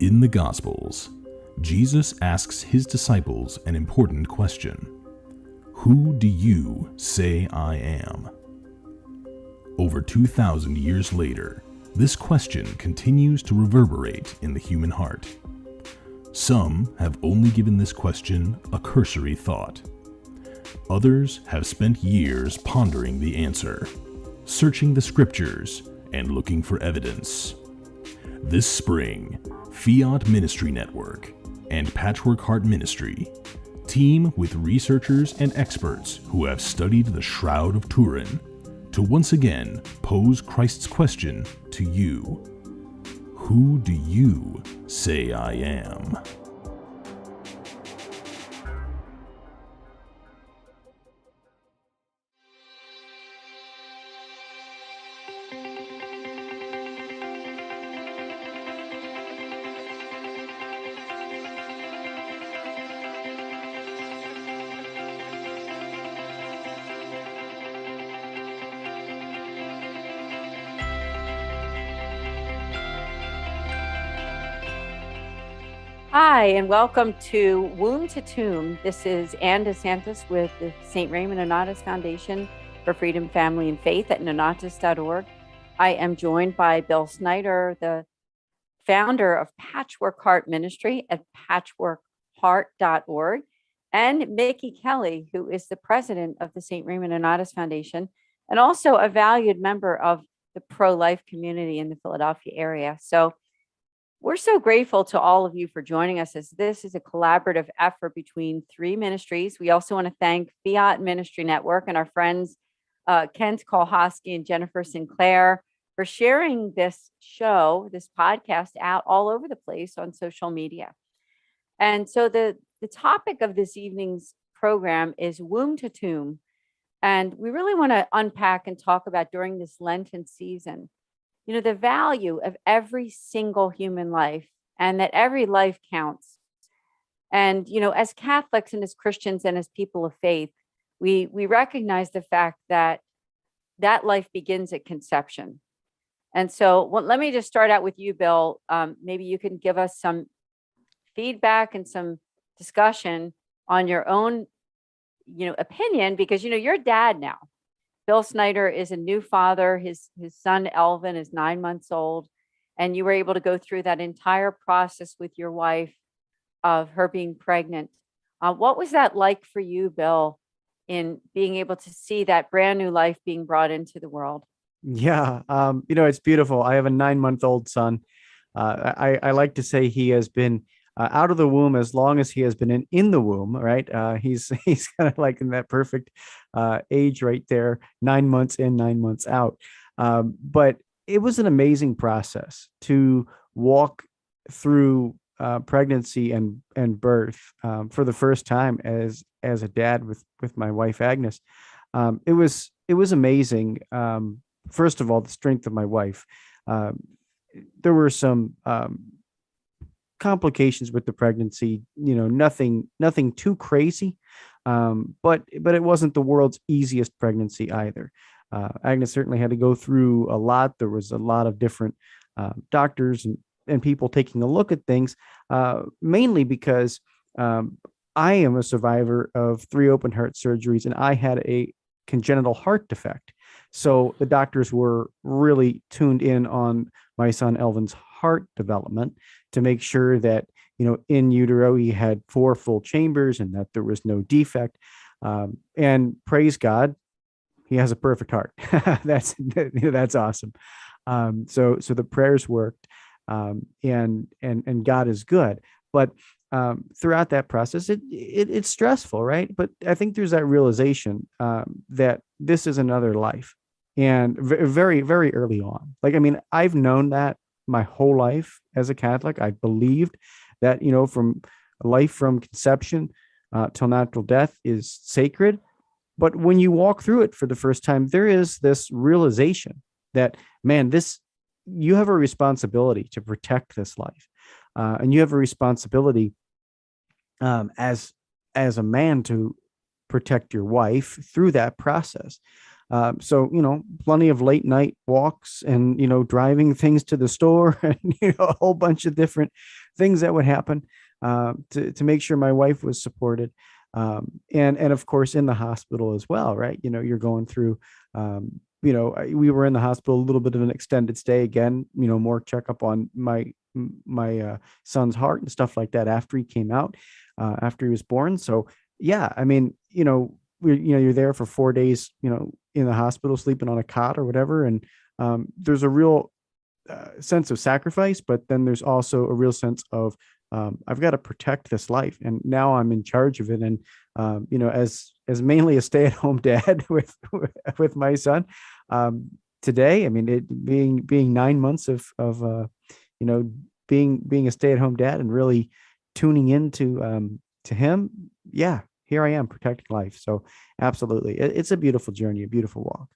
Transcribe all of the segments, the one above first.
In the Gospels, Jesus asks his disciples an important question. Who do you say I am? Over 2,000 years later, this question continues to reverberate in the human heart. Some have only given this question a cursory thought. Others have spent years pondering the answer, searching the scriptures, and looking for evidence. This spring, Fiat Ministry Network and Patchwork Heart Ministry team with researchers and experts who have studied the Shroud of Turin to once again pose Christ's question to you. Who do you say I am? Hi, and welcome to Womb to Tomb. This is Ann DeSantis with the St. Raymond Nonnatus Foundation for Freedom, Family, and Faith at nonnatus.org. I am joined by Bill Snyder, the founder of Patchwork Heart Ministry at patchworkheart.org, and Mickey Kelly, who is the president of the St. Raymond Nonnatus Foundation, and also a valued member of the pro-life community in the Philadelphia area. So we're so grateful to all of you for joining us, as this is a collaborative effort between three ministries. We also want to thank Fiat Ministry Network and our friends Kent Kolhosky and Jennifer Sinclair for sharing this show, this podcast, out all over the place on social media. And so the topic of this evening's program is Womb to Tomb. And we really want to unpack and talk about, during this Lenten season, the value of every single human life, and that every life counts. And, as Catholics and as Christians and as people of faith, we recognize the fact that life begins at conception. And so let me just start out with you, Bill. Maybe you can give us some feedback and some discussion on your own, opinion, because, you're a dad now. Bill Snyder is a new father. His son, Elvin, is 9 months old. And you were able to go through that entire process with your wife of her being pregnant. What was that like for you, Bill, in being able to see that brand new life being brought into the world? Yeah, it's beautiful. I have a 9-month-old son. I like to say he has been out of the womb as long as he has been in the womb, right? He's kind of like in that perfect age right there, 9 months in, 9 months out. But it was an amazing process to walk through pregnancy and birth for the first time as a dad with my wife Agnes. It was amazing. First of all, the strength of my wife. There were some complications with the pregnancy, nothing too crazy, but it wasn't the world's easiest pregnancy either. Agnes certainly had to go through a lot. There was a lot of different doctors and people taking a look at things, mainly because I am a survivor of 3 open heart surgeries, and I had a congenital heart defect. So the doctors were really tuned in on my son Elvin's heart development to make sure that, in utero, he had 4 full chambers and that there was no defect. And praise God, he has a perfect heart. That's awesome. So the prayers worked, and God is good. But throughout that process, it's stressful, right? But I think there's that realization that this is another life, and very, very early on. I've known that my whole life as a Catholic. I believed that, from life from conception till natural death is sacred. But when you walk through it for the first time, there is this realization that, man, you have a responsibility to protect this life. And you have a responsibility as a man to protect your wife through that process. So, plenty of late night walks and, driving things to the store and, a whole bunch of different things that would happen to make sure my wife was supported. And of course in the hospital as well, right? You're going through, we were in the hospital a little bit of an extended stay again, more checkup on my son's heart and stuff like that after he came out, after he was born. So yeah, I mean, you're there for 4 days, in the hospital, sleeping on a cot or whatever. And there's a real sense of sacrifice, but then there's also a real sense of I've got to protect this life, and now I'm in charge of it. And as mainly a stay-at-home dad with my son today, I mean, it being 9 months of being a stay-at-home dad and really tuning into to him. Yeah, here I am protecting life. So absolutely, it's a beautiful journey, a beautiful walk.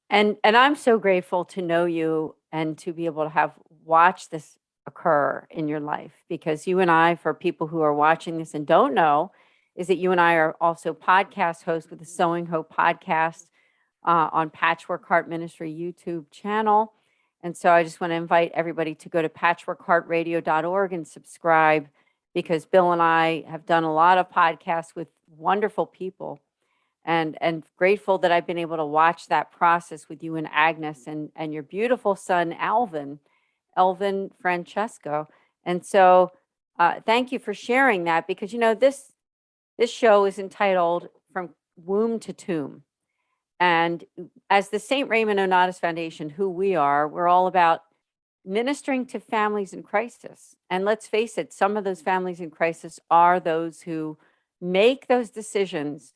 And I'm so grateful to know you and to be able to have watched this occur in your life, because you and I, for people who are watching this and don't know, is that you and I are also podcast hosts with the Sowing Hope podcast on Patchwork Heart Ministry YouTube channel. And so I just want to invite everybody to go to patchworkheartradio.org and subscribe, because Bill and I have done a lot of podcasts with wonderful people, and grateful that I've been able to watch that process with you and Agnes and your beautiful son, Elvin Francesco. And so thank you for sharing that, because, this show is entitled From Womb to Tomb. And as the St. Raymond Nonnatus Foundation, who we are, we're all about ministering to families in crisis. And let's face it, some of those families in crisis are those who make those decisions,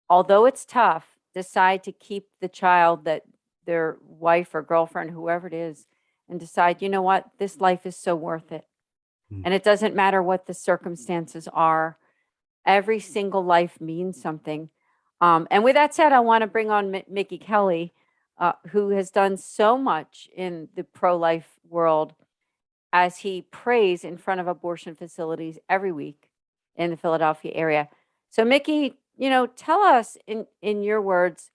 although it's tough, decide to keep the child that their wife or girlfriend, whoever it is, and decide, you know what, this life is so worth it. And it doesn't matter what the circumstances are. Every single life means something. And with that said, I want to bring on Mickey Kelly, who has done so much in the pro-life world as he prays in front of abortion facilities every week in the Philadelphia area. So Mickey, tell us in your words,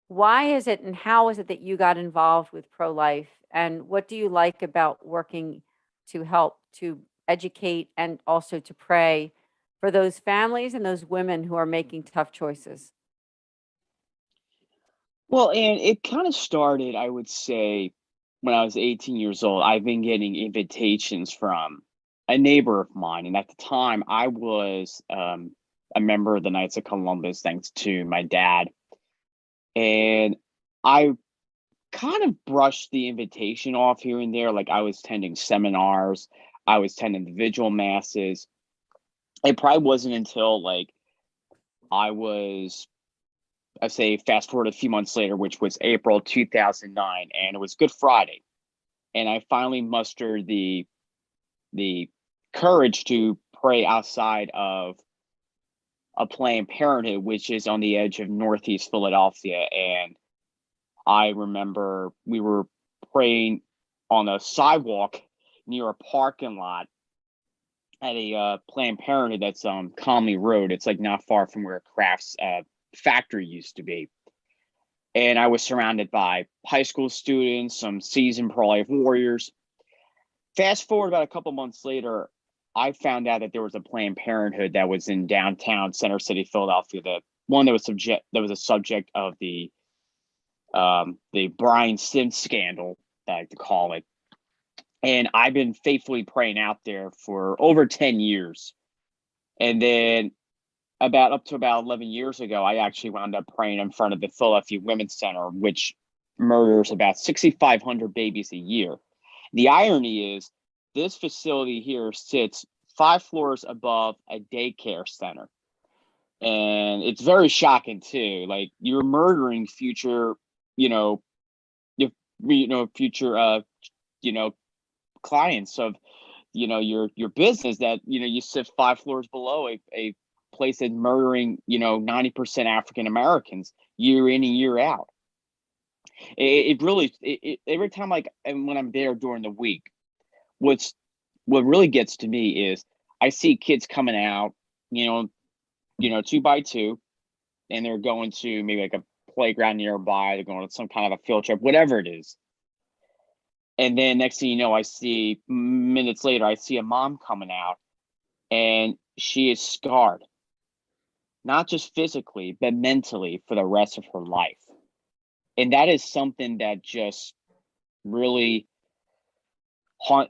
why is it and how is it that you got involved with pro-life? And what do you like about working to help to educate and also to pray for those families and those women who are making tough choices? Well, and it kind of started, I would say, when I was 18 years old. I've been getting invitations from a neighbor of mine. And at the time, I was a member of the Knights of Columbus, thanks to my dad. And I kind of brushed the invitation off here and there. Like, I was attending seminars, I was attending the vigil masses. It probably wasn't until I'd say fast forward a few months later, which was April 2009, and it was Good Friday. And I finally mustered the courage to pray outside of a Planned Parenthood, which is on the edge of Northeast Philadelphia. And I remember we were praying on a sidewalk near a parking lot at a Planned Parenthood that's on Conley Road. It's not far from where Kraft's factory used to be. And I was surrounded by high school students, some seasoned pro-life warriors. Fast forward about a couple months later, I found out that there was a Planned Parenthood that was in downtown Center City, Philadelphia. The one that was a subject of the Brian Sims scandal, I like to call it. And I've been faithfully praying out there for over 10 years. And then up to about 11 years ago, I actually wound up praying in front of the Philadelphia Women's Center, which murders about 6,500 babies a year. The irony is this facility here sits 5 floors above a daycare center. And it's very shocking too. You're murdering future, future, clients of, your business that, you sit 5 floors below a place that's murdering, 90% African Americans year in and year out. It really, every time, and when I'm there during the week, what really gets to me is I see kids coming out, 2 by 2, and they're going to maybe a playground nearby. They're going to some kind of a field trip, whatever it is. And then next thing you know, I see minutes later, I see a mom coming out, and she is scarred, not just physically, but mentally for the rest of her life. And that is something that just really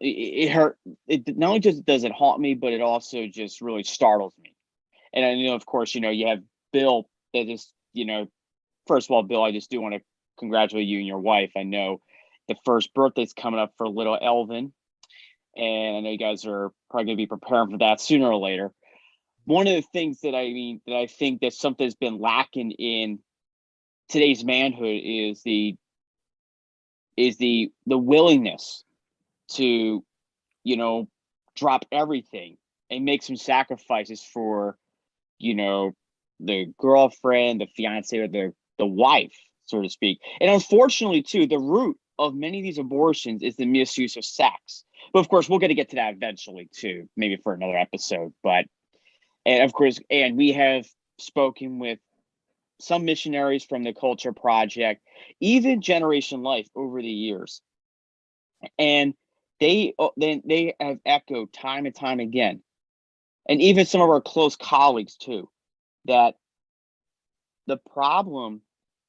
it hurt. It not only just does it haunt me, but it also just really startles me. And I know, of course, you have Bill that is, first of all, Bill, I just do want to congratulate you and your wife. I know the first birthday's coming up for little Elvin, and I know you guys are probably going to be preparing for that sooner or later. One of the things that I think that something that's been lacking in today's manhood is the willingness to, drop everything and make some sacrifices for, the girlfriend, the fiance, or the wife, so to speak. And unfortunately, too, the root of many of these abortions is the misuse of sex. But of course, we're going to get to that eventually, too, maybe for another episode. And of course, and we have spoken with some missionaries from the Culture Project, even Generation Life over the years. And they have echoed time and time again, and even some of our close colleagues too, that the problem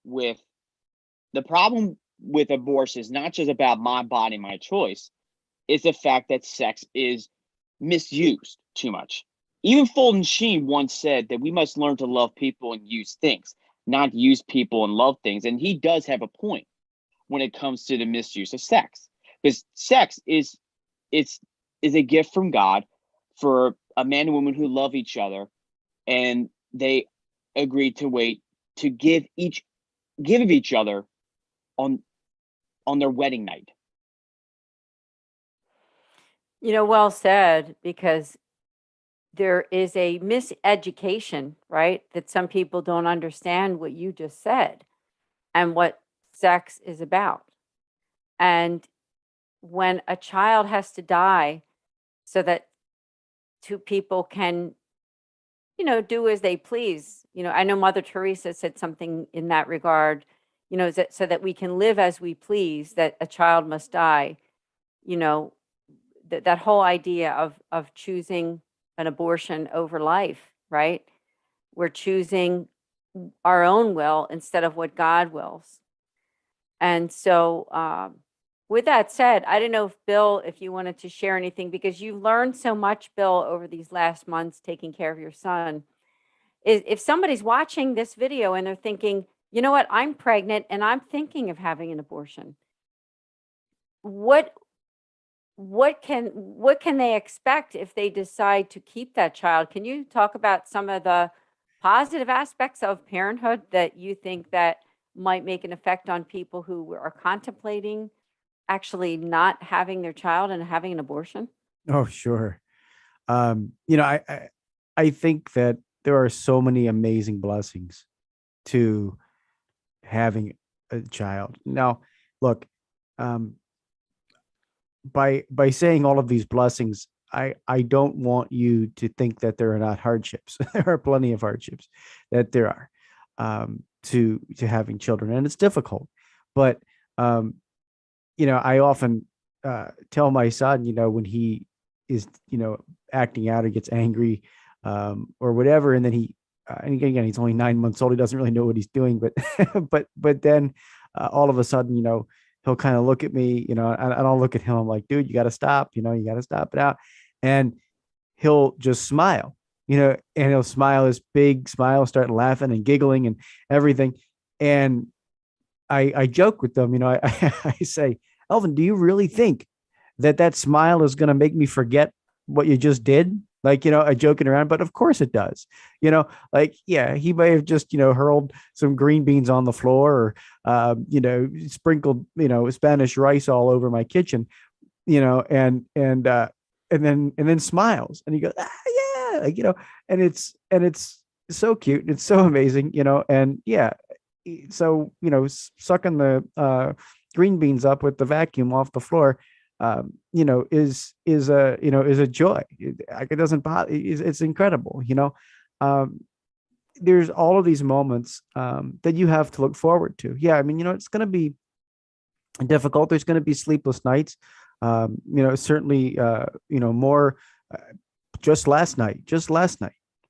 with abortion is not just about my body, my choice. It's the fact that sex is misused too much. Even Fulton Sheen once said that we must learn to love people and use things, not use people and love things. And he does have a point when it comes to the misuse of sex, because sex is a gift from God for a man and woman who love each other, and they agreed to wait to give of each other on their wedding night. Well said, because there is a miseducation, right? That some people don't understand what you just said and what sex is about. And when a child has to die so that two people can, do as they please. I know Mother Teresa said something in that regard, so that we can live as we please, that a child must die. That whole idea of choosing an abortion over life, right? We're choosing our own will instead of what God wills. And so, with that said, I don't know if Bill, if you wanted to share anything, because you've learned so much, Bill, over these last months taking care of your son. If somebody's watching this video and they're thinking, you know what, I'm pregnant and I'm thinking of having an abortion, what can they expect if they decide to keep that child? Can you talk about some of the positive aspects of parenthood that you think that might make an effect on people who are contemplating actually not having their child and having an abortion? Oh, sure. I think that there are so many amazing blessings to having a child. Now, look, by saying all of these blessings, I don't want you to think that there are not hardships. There are plenty of hardships that there are to having children, and it's difficult. But I often tell my son, when he is, acting out or gets angry or whatever, and then and again, he's only 9 months old. He doesn't really know what he's doing, but but then all of a sudden, he'll kind of look at me, and I'll look at him. I'm like, dude, you got to stop, you got to stop it out. And he'll just smile, and he'll smile, his big smile, start laughing and giggling and everything. And I joke with them, I say, Elvin, do you really think that smile is going to make me forget what you just did? Like, I joking around, but of course it does, yeah, he may have just, hurled some green beans on the floor or, sprinkled, Spanish rice all over my kitchen, and then smiles and he goes, yeah, and it's so cute. It's so amazing, and yeah. So, sucking the green beans up with the vacuum off the floor, is a joy. It doesn't bother. It's incredible. There's all of these moments that you have to look forward to. Yeah, I mean, it's going to be difficult. There's going to be sleepless nights. Certainly, more. Uh, just last night,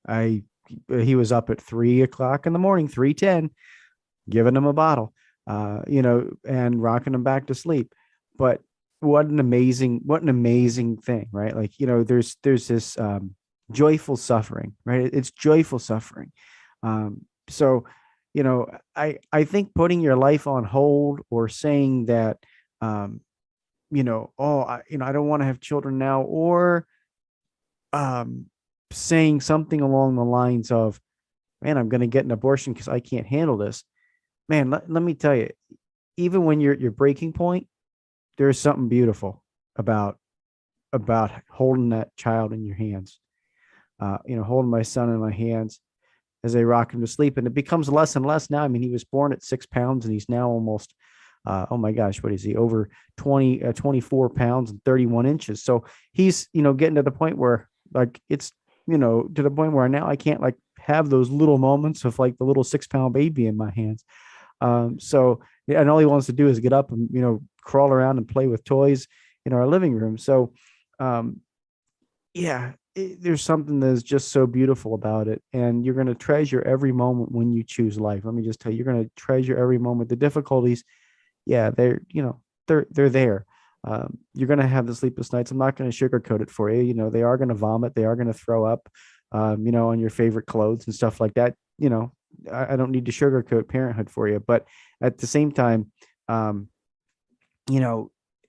I he was up at 3 o'clock in the morning, 3:10, giving him a bottle, and rocking him back to sleep. But what an amazing thing, right? Like, there's this joyful suffering, right? It's joyful suffering. So, I think putting your life on hold or saying that, I don't want to have children now, or saying something along the lines of, man, I'm going to get an abortion because I can't handle this. Man, let me tell you, even when you're at your breaking point, there's something beautiful about holding that child in your hands. Holding my son in my hands as they rock him to sleep, and it becomes less and less now. I mean, he was born at 6 pounds, and he's now almost, oh my gosh, what is he? Over 24 pounds and 31 inches. So he's, getting to the point where, like, it's, to the point where now I can't, like, have those little moments of, like, the little 6 pound baby in my hands. And all he wants to do is get up and, crawl around and play with toys in our living room. So, there's something that's just so beautiful about it. And you're going to treasure every moment when you choose life. Let me just tell you, you're going to treasure every moment. The difficulties, they're there. You're going to have the sleepless nights. I'm not going to sugarcoat it for you. They are going to vomit. They are going to throw up, on your favorite clothes and stuff like that. I don't need to sugarcoat parenthood for you, but at the same time,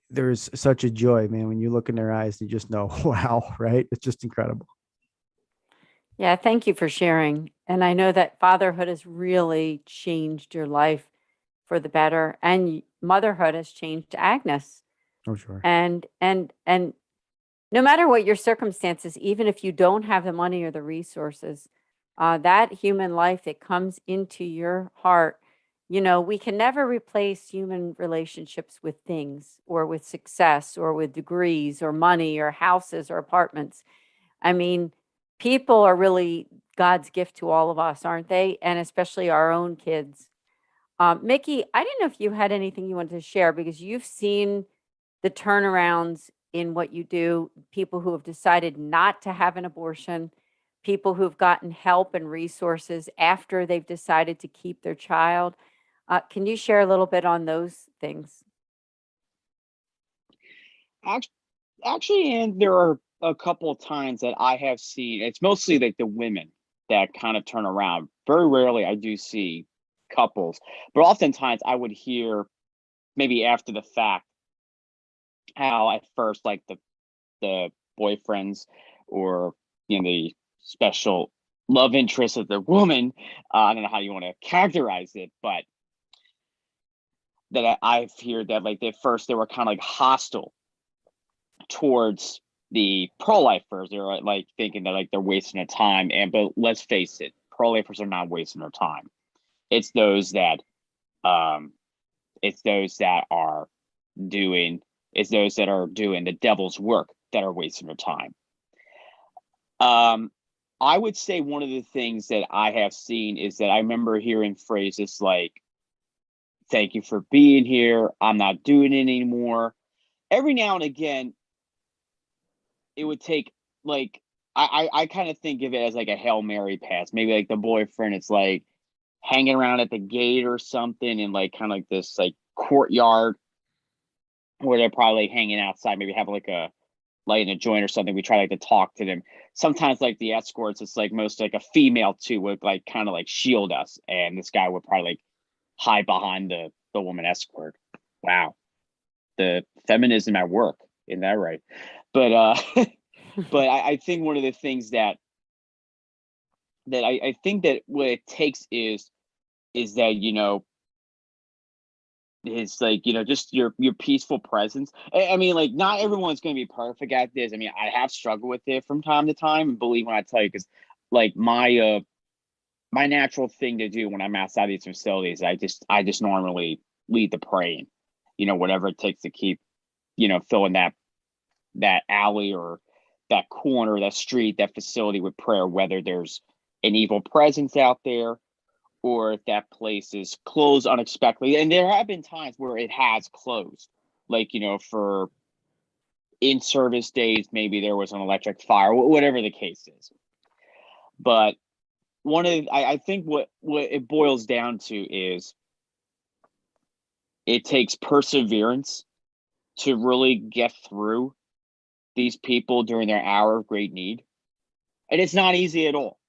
there's such a joy, man, when you look in their eyes, you just know, wow, right? It's just incredible. Yeah, thank you for sharing. And I know that fatherhood has really changed your life for the better, and motherhood has changed Agnes. Oh, sure. And no matter what your circumstances, even if you don't have the money or the resources, that human life that comes into your heart, we can never replace human relationships with things or with success or with degrees or money or houses or apartments. I mean, people are really God's gift to all of us, aren't they? And especially our own kids. Mickey, I didn't know if you had anything you wanted to share, because you've seen the turnarounds in what you do, people who have decided not to have an abortion, people who've gotten help and resources after they've decided to keep their child. Can you share a little bit on those things? Actually, and there are a couple of times that I have seen, it's mostly like the women that kind of turn around. Very rarely I do see couples, but oftentimes I would hear, maybe after the fact, how at first, like, the boyfriends, or the special love interest of the woman, I don't know how you want to characterize it, but that I've heard that, like, at first they were kind of like hostile towards the pro-lifers. They're like thinking that, like, they're wasting their time, but let's face it, pro-lifers are not wasting their time. It's those that are doing the devil's work that are wasting their time. I would say one of the things that I have seen is that I remember hearing phrases like, "Thank you for being here. I'm not doing it anymore." Every now and again, it would take, like, I kind of think of it as like a Hail Mary pass. Maybe like the boyfriend is like hanging around at the gate or something, in like kind of like this like courtyard where they're probably like hanging outside, maybe having like a light in a joint or something. We try like to talk to them. Sometimes, like, the escorts, it's like most like a female too, would like kind of like shield us, and this guy would probably like hide behind the woman escort. Wow, the feminism at work, isn't that right? But but I think one of the things that I think that what it takes is that, is like, just your peaceful presence. I mean, like, not everyone's going to be perfect at this. I mean, I have struggled with it from time to time, and believe when I tell you, because, like, my natural thing to do when I'm outside these facilities, I just normally lead the praying, whatever it takes to keep, filling that alley or that corner, that street, that facility with prayer, whether there's an evil presence out there, or if that place is closed unexpectedly. And there have been times where it has closed, like, for in-service days, maybe there was an electric fire, whatever the case is. But I think what it boils down to is it takes perseverance to really get through these people during their hour of great need. And it's not easy at all.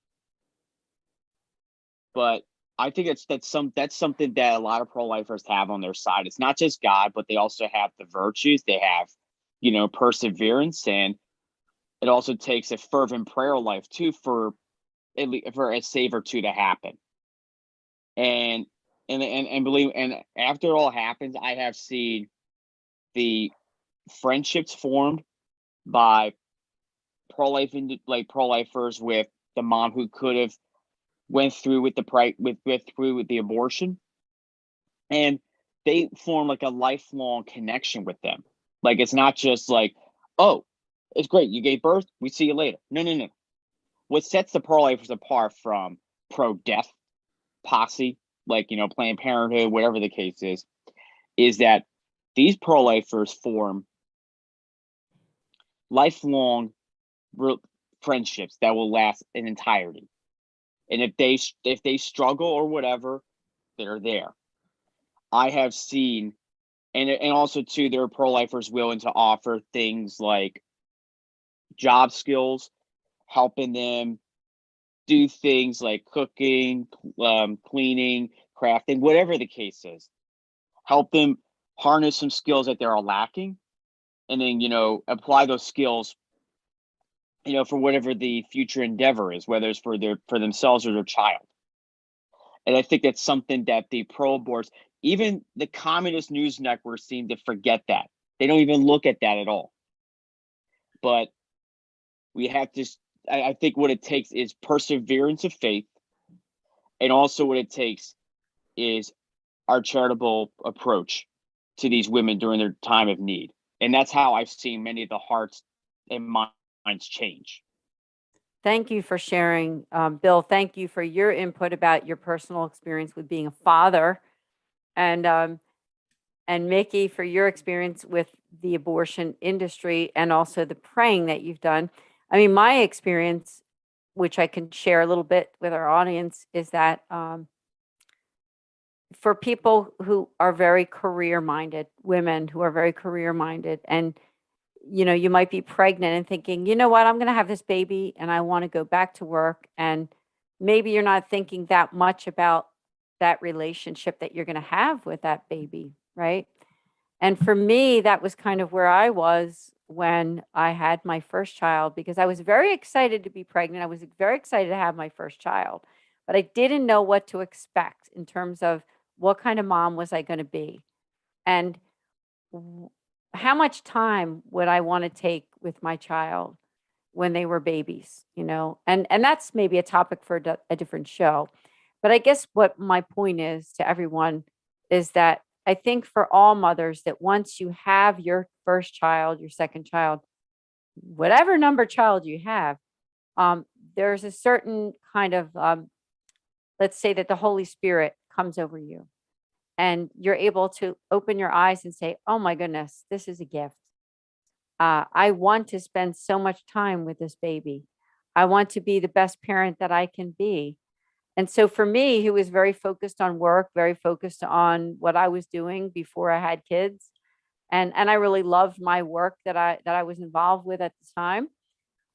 But I think that's something that a lot of pro-lifers have on their side. It's not just God, but they also have the virtues. They have, perseverance, and it also takes a fervent prayer life too for a save or two to happen. And believe, and after it all happens, I have seen the friendships formed by pro-lifers with the mom who could have went through with the abortion, and they form like a lifelong connection with them. Like, it's not just like, oh, it's great, you gave birth, we see you later. No. What sets the pro-lifers apart from pro-death posse, like, Planned Parenthood, whatever the case is that these pro-lifers form lifelong friendships that will last an entirety. And if they struggle or whatever, they're there. I have seen, and also too, there are pro-lifers willing to offer things like job skills, helping them do things like cooking, cleaning, crafting, whatever the case is. Help them harness some skills that they're lacking, and then, apply those skills, for whatever the future endeavor is, whether it's for themselves or their child. And I think that's something that the pro-aborts, even the communist news networks, seem to forget that. They don't even look at that at all. But we have to, I think what it takes is perseverance of faith. And also what it takes is our charitable approach to these women during their time of need. And that's how I've seen many of the hearts and minds change. Thank you for sharing, Bill. Thank you for your input about your personal experience with being a father, and Mickey, for your experience with the abortion industry and also the praying that you've done. I mean, my experience, which I can share a little bit with our audience, is that for people who are very career-minded, women who are very career-minded, and you might be pregnant and thinking, you know what, I'm going to have this baby and I want to go back to work. And maybe you're not thinking that much about that relationship that you're going to have with that baby, right? And for me, that was kind of where I was when I had my first child, because I was very excited to be pregnant. I was very excited to have my first child, but I didn't know what to expect in terms of what kind of mom was I going to be. And how much time would I want to take with my child when they were babies, and that's maybe a topic for a different show. But I guess what my point is to everyone is that I think for all mothers, that once you have your first child, your second child, whatever number child you have, there's a certain kind of, let's say that the Holy Spirit comes over you. And you're able to open your eyes and say, oh my goodness, this is a gift. I want to spend so much time with this baby. I want to be the best parent that I can be. And so for me, who was very focused on work, very focused on what I was doing before I had kids, and I really loved my work that I was involved with at the time.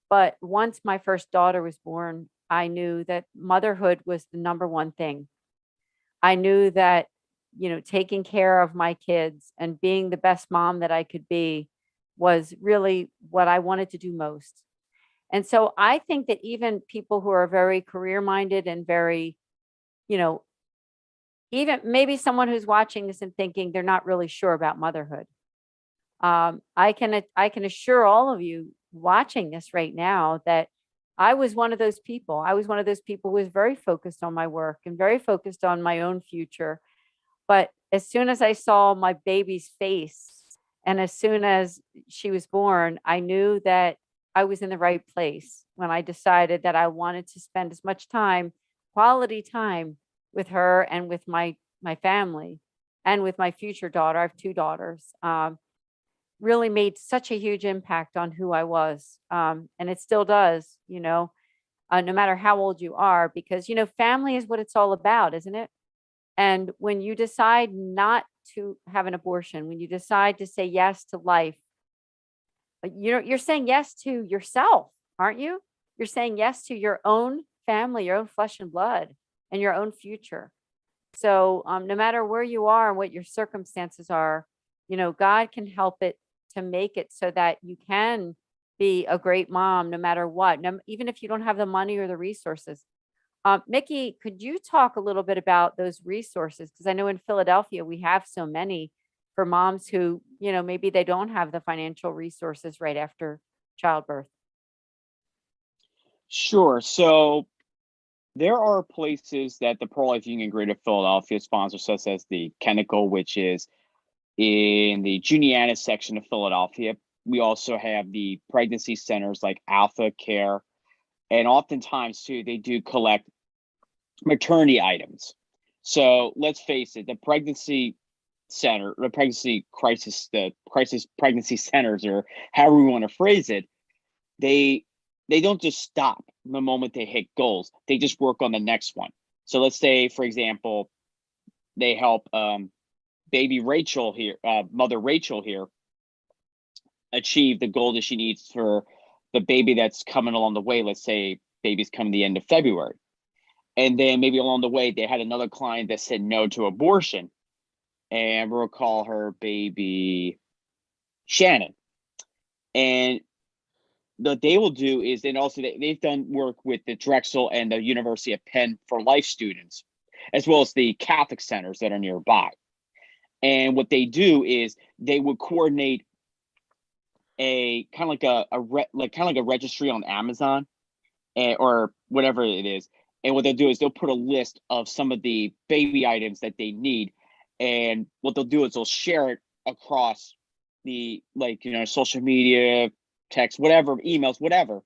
But once my first daughter was born, I knew that motherhood was the number one thing. I knew that taking care of my kids and being the best mom that I could be was really what I wanted to do most. And so I think that even people who are very career minded and very, even maybe someone who's watching this and thinking they're not really sure about motherhood. I can assure all of you watching this right now that I was one of those people. I was one of those people who was very focused on my work and very focused on my own future. But as soon as I saw my baby's face and as soon as she was born, I knew that I was in the right place when I decided that I wanted to spend as much time, quality time, with her and with my family and with my future daughter. I have two daughters. Really made such a huge impact on who I was. And it still does, no matter how old you are, because, family is what it's all about, isn't it? And when you decide not to have an abortion, when you decide to say yes to life, you're saying yes to yourself, aren't you? You're saying yes to your own family, your own flesh and blood, and your own future. So no matter where you are and what your circumstances are, God can help it to make it so that you can be a great mom no matter what, even if you don't have the money or the resources. Mickey, could you talk a little bit about those resources? Because I know in Philadelphia we have so many for moms who, maybe they don't have the financial resources right after childbirth. Sure. So there are places that the Pro-Life Union Greater Philadelphia sponsors, such as the Kennecke, which is in the Juniata section of Philadelphia. We also have the pregnancy centers like Alpha Care, and oftentimes too, they do collect maternity items. So let's face it, the pregnancy center, the crisis pregnancy centers, or however we want to phrase it, they don't just stop the moment they hit goals. They just work on the next one. So let's say, for example, they help baby Rachel here, mother Rachel here, achieve the goal that she needs for the baby that's coming along the way. Let's say baby's coming the end of February. And then maybe along the way, they had another client that said no to abortion. And we'll call her baby Shannon. And what they will do is, and also they've done work with the Drexel and the University of Penn for life students, as well as the Catholic centers that are nearby. And what they do is they would coordinate a kind of like a registry on Amazon, or whatever it is. And what they'll do is they'll put a list of some of the baby items that they need. And what they'll do is they'll share it across the, social media, text, whatever, emails, whatever,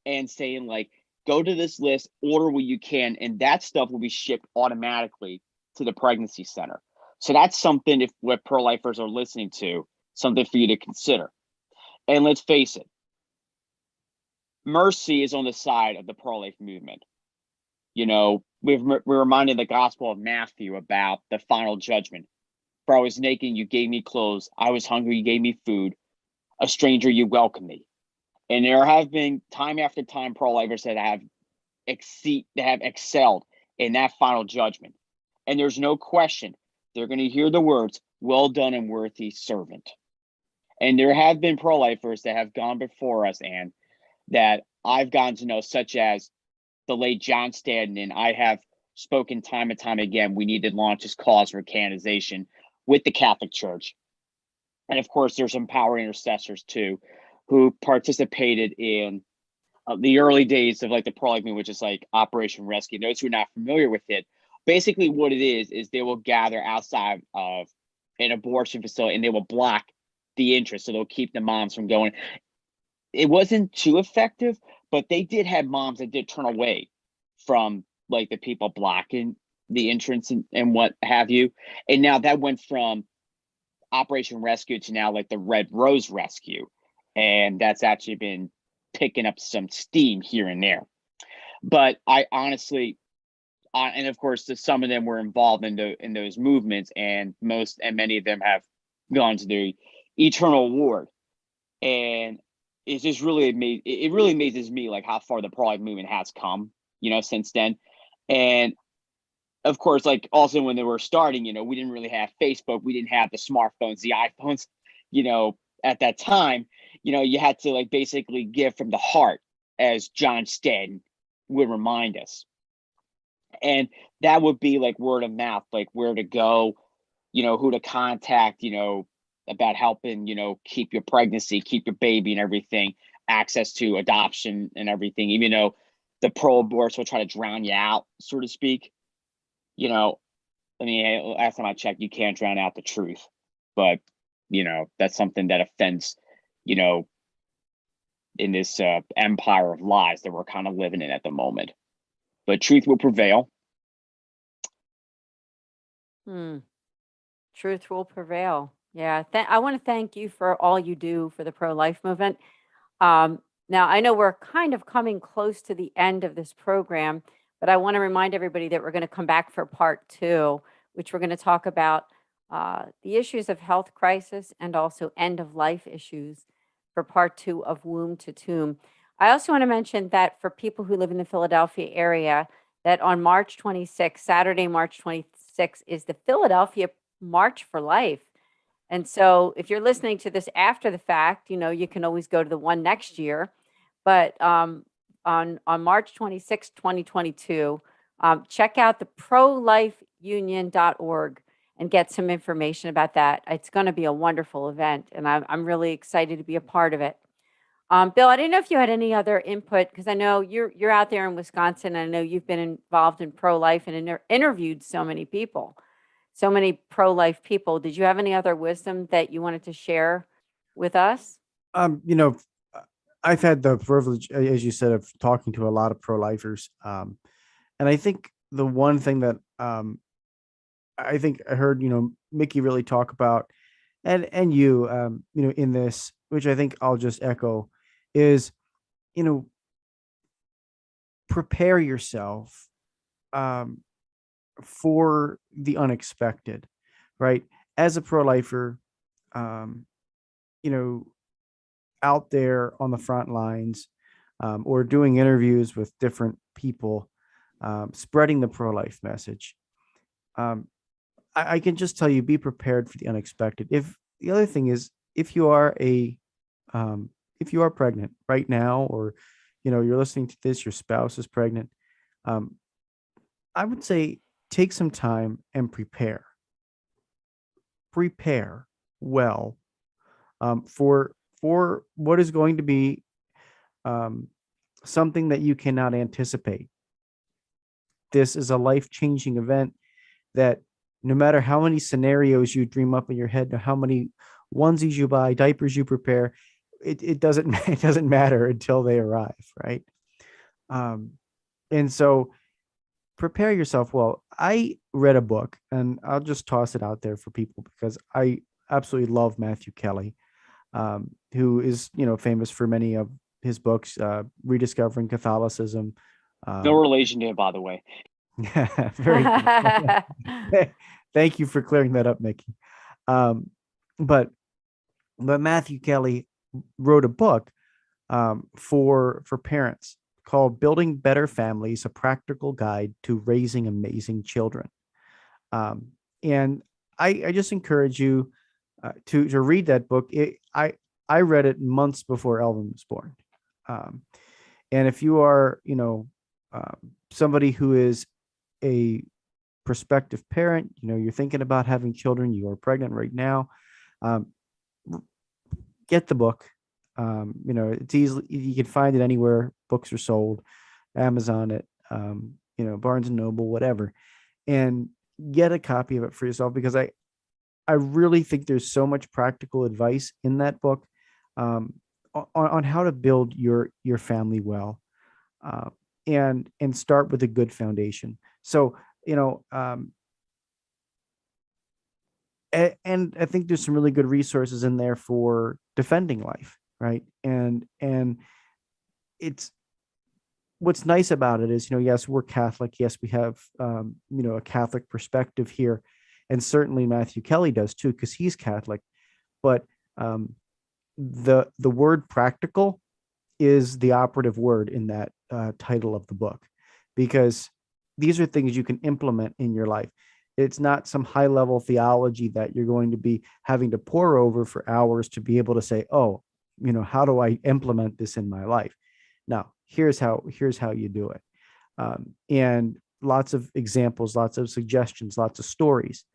and saying like, go to this list, order what you can, and that stuff will be shipped automatically to the pregnancy center. So that's something, if what pro-lifers are listening to, something for you to consider. And let's face it, mercy is on the side of the pro-life movement. We're reminded the Gospel of Matthew about the final judgment. For I was naked, you gave me clothes. I was hungry, you gave me food. A stranger, you welcomed me. And there have been time after time pro-lifers that have excelled in that final judgment. And there's no question they're going to hear the words, well done and worthy servant. And there have been pro-lifers that have gone before us, and that I've gotten to know, such as the late John Stanton, and I have spoken time and time again, we need to launch this cause for canonization with the Catholic Church. And of course, there's some power intercessors too, who participated in the early days of like the pro-life movement, which is like Operation Rescue. Those who are not familiar with it, basically what it is they will gather outside of an abortion facility and they will block the entrance. So they'll keep the moms from going. It wasn't too effective, but they did have moms that did turn away from like the people blocking the entrance and what have you. And now that went from Operation Rescue to now like the Red Rose Rescue. And that's actually been picking up some steam here and there. But I honestly, and of course, some of them were involved in those movements, and many of them have gone to the eternal award. And it's just really amazing. It really amazes me like how far the pro-life movement has come, since then. And of course, like also when they were starting, we didn't really have Facebook. We didn't have the smartphones, the iPhones, at that time. You had to like basically give from the heart, as John Stanton would remind us. And that would be like word of mouth, like where to go, who to contact, about helping, keep your pregnancy, keep your baby and everything, access to adoption and everything, even though the pro-aborts will try to drown you out, so to speak. Last time I checked, you can't drown out the truth, but, that's something that offends, in this empire of lies that we're kind of living in at the moment. But truth will prevail. Hmm. Truth will prevail. Yeah. I want to thank you for all you do for the pro-life movement. Now, I know we're kind of coming close to the end of this program, but I want to remind everybody that we're going to come back for part two, which we're going to talk about the issues of health crisis and also end of life issues for part two of Womb to Tomb. I also want to mention that for people who live in the Philadelphia area, that on March 26th, Saturday, March 26th, is the Philadelphia March for Life. And so if you're listening to this after the fact, you can always go to the one next year. But on March 26, 2022, check out the prolifeunion.org and get some information about that. It's going to be a wonderful event, and I'm really excited to be a part of it. Bill, I didn't know if you had any other input, because I know you're out there in Wisconsin, and I know you've been involved in pro-life and interviewed so many people, so many pro-life people. Did you have any other wisdom that you wanted to share with us? You know, I've had the privilege, as you said, of talking to a lot of pro-lifers. And I think the one thing that I think I heard, Mickey really talk about, and you, in this, which I think I'll just echo, is, prepare yourself for the unexpected, right? As a pro-lifer, out there on the front lines, or doing interviews with different people, spreading the pro-life message. I can just tell you, be prepared for the unexpected. If the other thing is, if you are pregnant right now, or you're listening to this, your spouse is pregnant, I would say take some time and prepare well, for what is going to be something that you cannot anticipate. This is a life-changing event that, no matter how many scenarios you dream up in your head, or how many onesies you buy, diapers you prepare, it doesn't matter until they arrive, right? And so prepare yourself well. I read a book, and I'll just toss it out there for people, because I absolutely love Matthew Kelly, who is, famous for many of his books, Rediscovering Catholicism. No relation to him, by the way. Very good. Thank you for clearing that up, Mickey. But Matthew Kelly wrote a book for parents called Building Better Families, a Practical Guide to Raising Amazing Children. And I just encourage you to read that book. I read it months before Elvin was born. And if you are, somebody who is a prospective parent, you're thinking about having children, you are pregnant right now, get the book. It's easily, you can find it anywhere books are sold, Amazon it, Barnes and Noble, whatever, and get a copy of it for yourself, because I really think there's so much practical advice in that book, on how to build your family well, and start with a good foundation. So, and I think there's some really good resources in there for defending life, right? And it's, what's nice about it is, yes, we're Catholic. Yes, we have, a Catholic perspective here. And certainly Matthew Kelly does too, because he's Catholic. But the word practical is the operative word in that title of the book, because these are things you can implement in your life. It's not some high level theology that you're going to be having to pore over for hours to be able to say, oh, how do I implement this in my life? Now, here's how you do it. And lots of examples, lots of suggestions, lots of stories.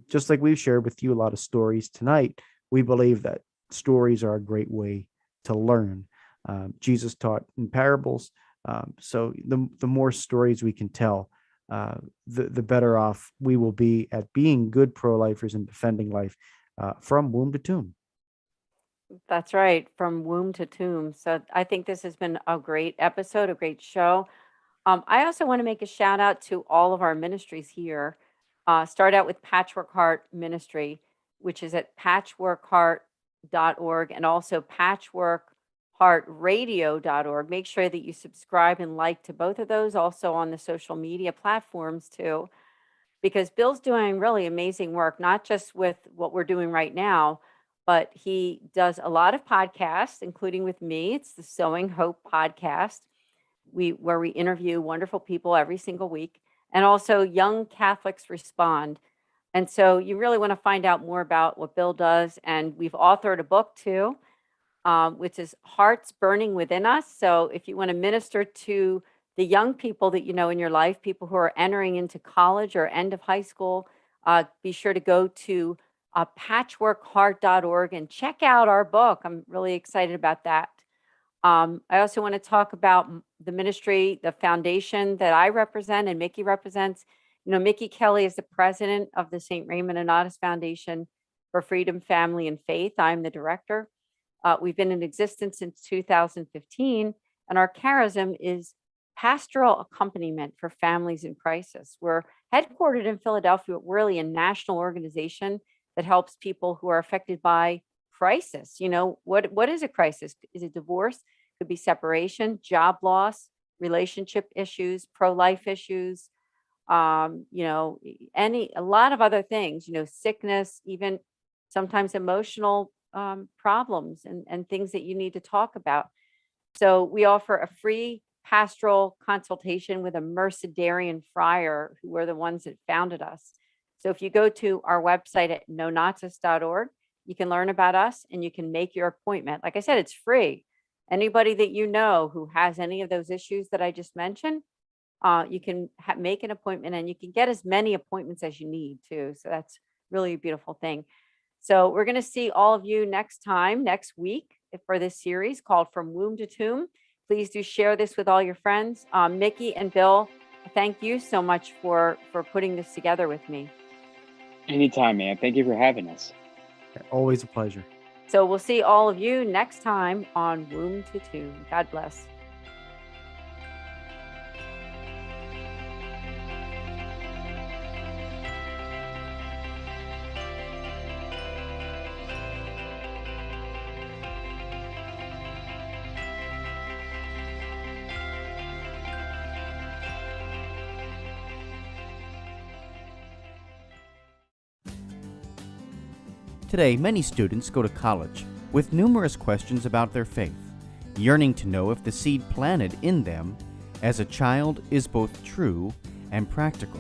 Just like we've shared with you a lot of stories tonight, we believe that stories are a great way to learn. Jesus taught in parables. So the more stories we can tell, the better off we will be at being good pro-lifers and defending life from womb to tomb. That's right, from womb to tomb. So I think this has been a great episode, a great show. I also want to make a shout out to all of our ministries here. Start out with Patchwork Heart Ministry, which is at patchworkheart.org, and also patchworkheartradio.org. Make sure that you subscribe and like to both of those, also on the social media platforms too, because Bill's doing really amazing work, not just with what we're doing right now, but he does a lot of podcasts, including with me. It's the Sowing Hope podcast, where we interview wonderful people every single week, and also Young Catholics Respond. And so you really want to find out more about what Bill does. And we've authored a book too, which is Hearts Burning Within Us. So if you want to minister to the young people that you know in your life, people who are entering into college or end of high school, be sure to go to patchworkheart.org and check out our book. I'm really excited about that. I also want to talk about the ministry, the foundation that I represent and Mickey represents. You know, Mickey Kelly is the president of the St. Raymond Nonnatus Foundation for Freedom, Family, and Faith. I'm the director. We've been in existence since 2015, and our charism is pastoral accompaniment for families in crisis. We're headquartered in Philadelphia, but we're really a national organization that helps people who are affected by crisis. You know, what is a crisis? Is it divorce? Could be separation, job loss, relationship issues, pro-life issues, a lot of other things, sickness, even sometimes emotional problems and things that you need to talk about. So we offer a free pastoral consultation with a Mercedarian friar, who were the ones that founded us. So if you go to our website at nonnatus.org, you can learn about us and you can make your appointment. Like I said, it's free. Anybody that you know who has any of those issues that I just mentioned, you can make an appointment, and you can get as many appointments as you need too. So that's really a beautiful thing. So we're going to see all of you next week for this series called From Womb to Tomb. Please do share this with all your friends. Mickey and Bill, thank you so much for putting this together with me. Anytime, man. Thank you for having us. Always a pleasure. So we'll see all of you next time on Womb to Tomb. God bless. Today, many students go to college with numerous questions about their faith, yearning to know if the seed planted in them as a child is both true and practical.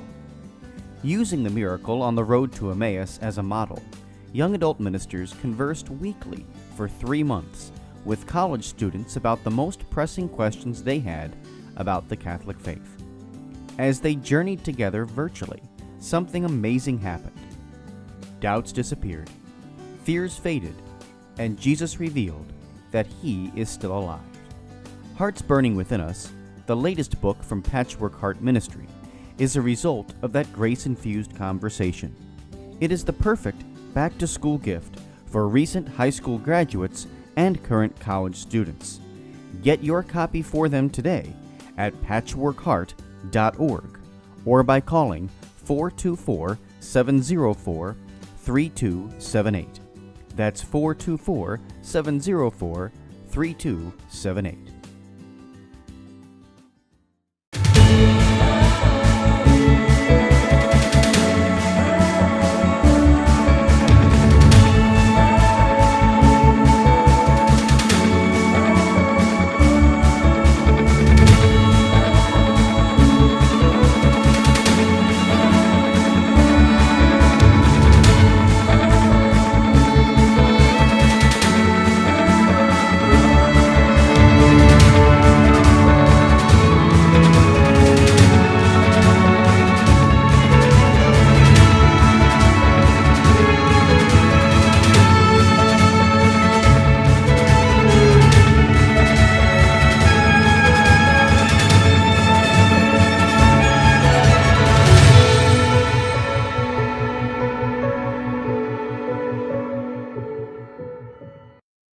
Using the miracle on the road to Emmaus as a model, young adult ministers conversed weekly for 3 months with college students about the most pressing questions they had about the Catholic faith. As they journeyed together virtually, something amazing happened. Doubts disappeared, fears faded, and Jesus revealed that He is still alive. Hearts Burning Within Us, the latest book from Patchwork Heart Ministry, is a result of that grace-infused conversation. It is the perfect back-to-school gift for recent high school graduates and current college students. Get your copy for them today at patchworkheart.org or by calling 424-704-3278. That's 424-704-3278.